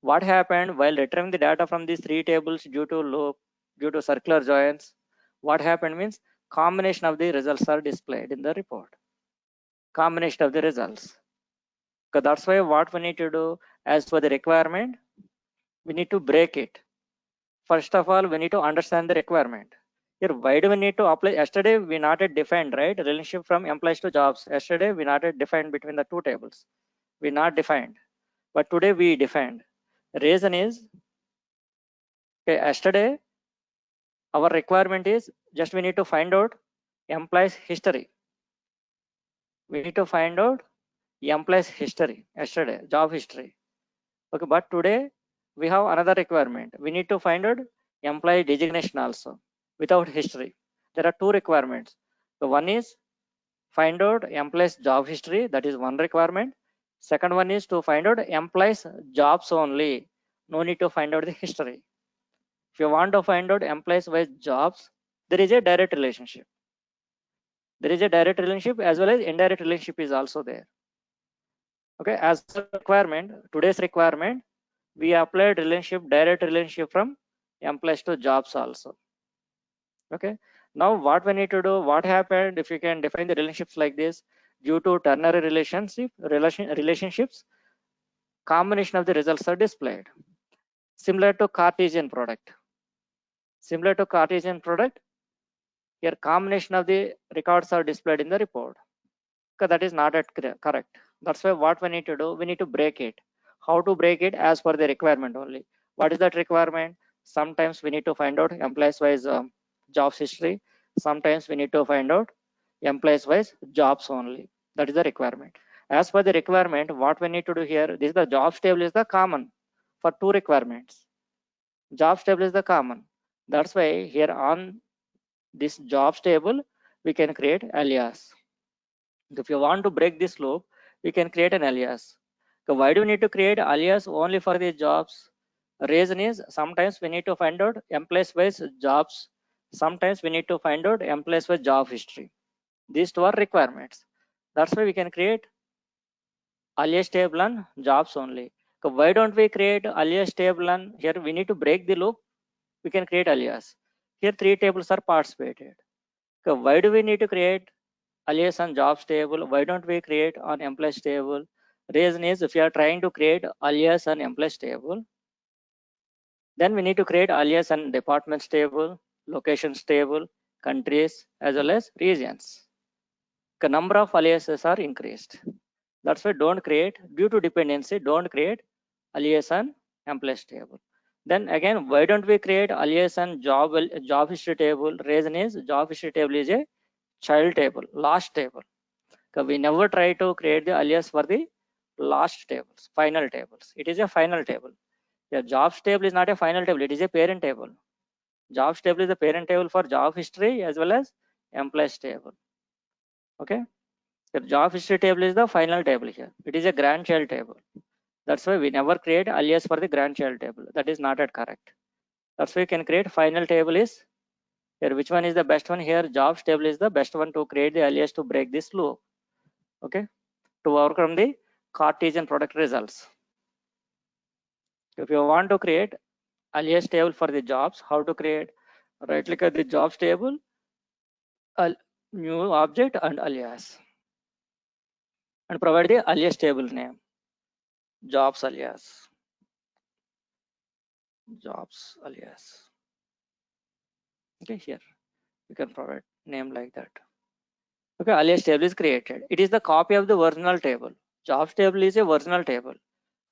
what happened while retrieving the data from these 3 tables due to loop, due to circular joins, what happened means combination of the results are displayed in the report. Combination of the results. Because that's why what we need to do as per the requirement, we need to break it. First of all, we need to understand the requirement. Here, why do we need to apply? Yesterday, we not yet defined, right? Relationship from employees to jobs. Yesterday, we not yet defined between the 2 tables. We not defined. But today, we defined. Reason is, okay, yesterday, our requirement is just we need to find out employees history. We need to find out employees history yesterday, job history. Okay, but today we have another requirement. We need to find out employee designation also without history. There are 2 requirements. So one is find out employees job history, that is one requirement. Second one is to find out employees jobs only. No need to find out the history. If you want to find out employees wise jobs, there is a direct relationship. There is a direct relationship as well as indirect relationship is also there. Okay, as a requirement, today's requirement, we applied relationship, direct relationship from employees to jobs also. Okay, now what we need to do, what happened if you can define the relationships like this? Due to ternary relationships, combination of the results are displayed. Similar to Cartesian product. Similar to Cartesian product, here combination of the records are displayed in the report. Okay, that is not correct. That's why what we need to do, we need to break it. How to break it? As per the requirement only. What is that requirement? Sometimes we need to find out employees wise jobs history. Sometimes we need to find out employees wise jobs only. That is the requirement. As per the requirement, what we need to do here, this is the jobs table is the common for 2 requirements. Jobs table is the common. That's why here on this jobs table, we can create alias. If you want to break this loop, we can create an alias. So why do we need to create alias only for the jobs? Reason is sometimes we need to find out employees wise jobs. Sometimes we need to find out employees wise job history. These 2 are requirements. That's why we can create alias table and jobs only. So why don't we create alias table and here we need to break the loop? We can create alias. Here 3 tables are participated. So why do we need to create alias and jobs table? Why don't we create on employees table? Reason is if you are trying to create alias and employees table, then we need to create alias and departments table, locations table, countries as well as regions. The number of aliases are increased. That's why don't create, due to dependency, don't create alias and employees table. Then again, why don't we create alias and job history table? Reason is job history table is a child table, last table. Because we never try to create the alias for the last tables, final tables. It is a final table. The jobs table is not a final table, it is a parent table. Jobs table is the parent table for job history as well as employees table. Okay, the job history table is the final table here. It is a grandchild table. That's why we never create alias for the grandchild table. That is not at correct. That's why you can create final table is here. Which one is the best one here? Jobs table is the best one to create the alias to break this loop. Okay, to overcome the Cartesian product results. If you want to create alias table for the jobs, how to create? Right click at the jobs table, new object and alias, and provide the alias table name. Jobs alias. Jobs alias. Okay, here you can provide name like that. Okay, alias table is created. It is the copy of the original table. Jobs table is a original table.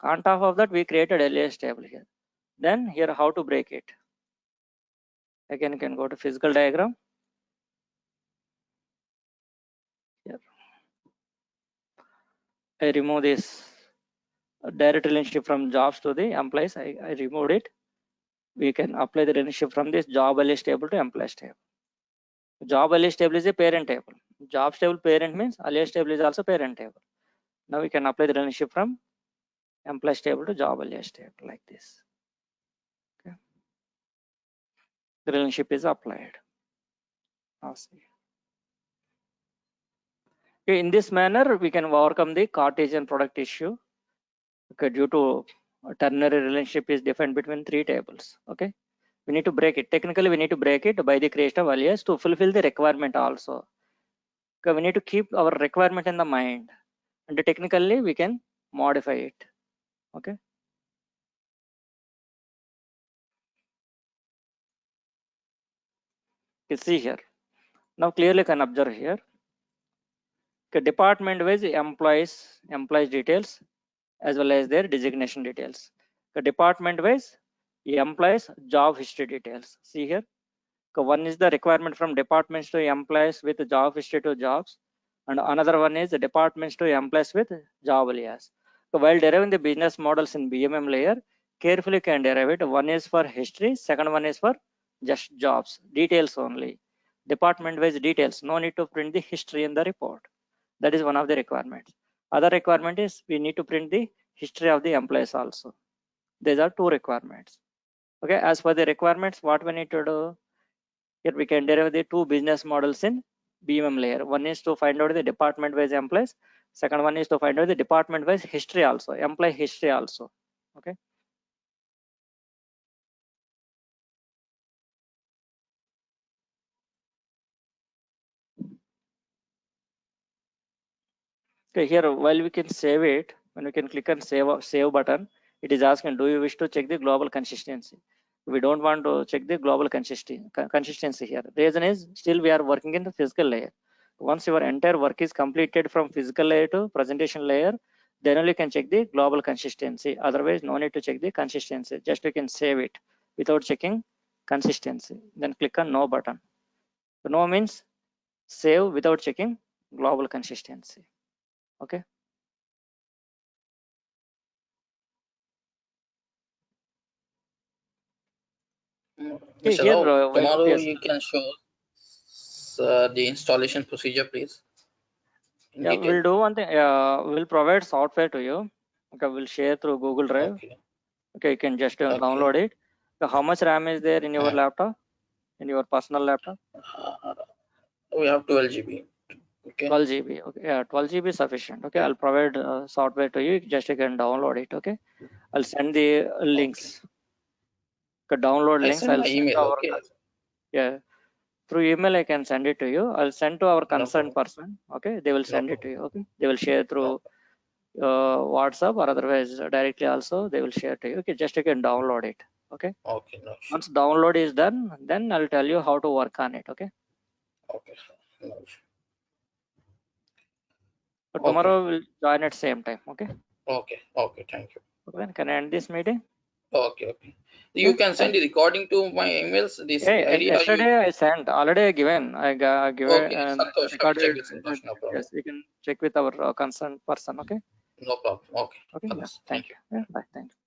On top of that, we created alias table here. Then here how to break it. Again, you can go to physical diagram. Here I remove this direct relationship from jobs to the employees. I removed it. We can apply the relationship from this job alias table to employees table. Job alias table is a parent table. Jobs table parent means alias table is also parent table. Now we can apply the relationship from employees table to job alias table like this. Okay. The relationship is applied. Now see. Okay, in this manner, we can overcome the Cartesian product issue. Okay, due to ternary relationship is defined between three tables. Okay, we need to break it. Technically, we need to break it by the creation of alias to fulfill the requirement also. Okay, we need to keep our requirement in the mind, and technically we can modify it. Okay. You see here. Now clearly can observe here. Okay, department wise employees details as well as their designation details. The department wise employees job history details. See here. One is the requirement from departments to employees with job history to jobs, and another one is the departments to employees with job alias. So while deriving the business models in BMM layer, carefully can derive it. One is for history, second one is for just jobs, details only. Department wise details, no need to print the history in the report. That is one of the requirements. Other requirement is we need to print the history of the employees also. These are two requirements. Okay, as for the requirements, what we need to do? Here we can derive the two business models in BMM layer. One is to find out the department wise employees. Second one is to find out the department wise history also, employee history also. Okay. Okay, here while we can save it, when we can click on save button, it is asking, do you wish to check the global consistency? We don't want to check the global consistency here. The reason is still we are working in the physical layer. Once your entire work is completed from physical layer to presentation layer, then only you can check the global consistency. Otherwise, no need to check the consistency. Just you can save it without checking consistency. Then click on no button. So no means save without checking global consistency. Okay. Mr. Here, Rao, tomorrow yes. you can show the installation procedure, please. Yeah, Detail. we'll do one thing. We'll provide software to you. Okay, we'll share through Google Drive. Okay. Okay, you can just download it. So how much RAM is there in your laptop, in your personal laptop? We have 12 GB. Okay. 12 GB. Okay, yeah, 12 GB sufficient. Okay, I'll provide software to you. Just you can download it. Okay, I'll send the links. Okay, download links. I'll send email. Okay. Yeah, through email I can send it to you. I'll send to our concerned person. Okay, they will send it to you. Okay, they will share through WhatsApp or otherwise directly also they will share to you. Okay, just you can download it. Okay. Okay. No. Once download is done, then I'll tell you how to work on it. Okay. Okay. No. But tomorrow we'll join at same time. Okay. Okay. Okay. Thank you. Okay. Can I end this meeting? Okay. Okay. You can send the recording to my emails. This ID. Yesterday I sent. Already given. I given. Okay. Santosh, Recorded. Santosh, no problem. Yes, you can check with our concerned person. Okay. No problem. Okay. Okay. Yeah. Thank you. Yeah. Bye. Thank you.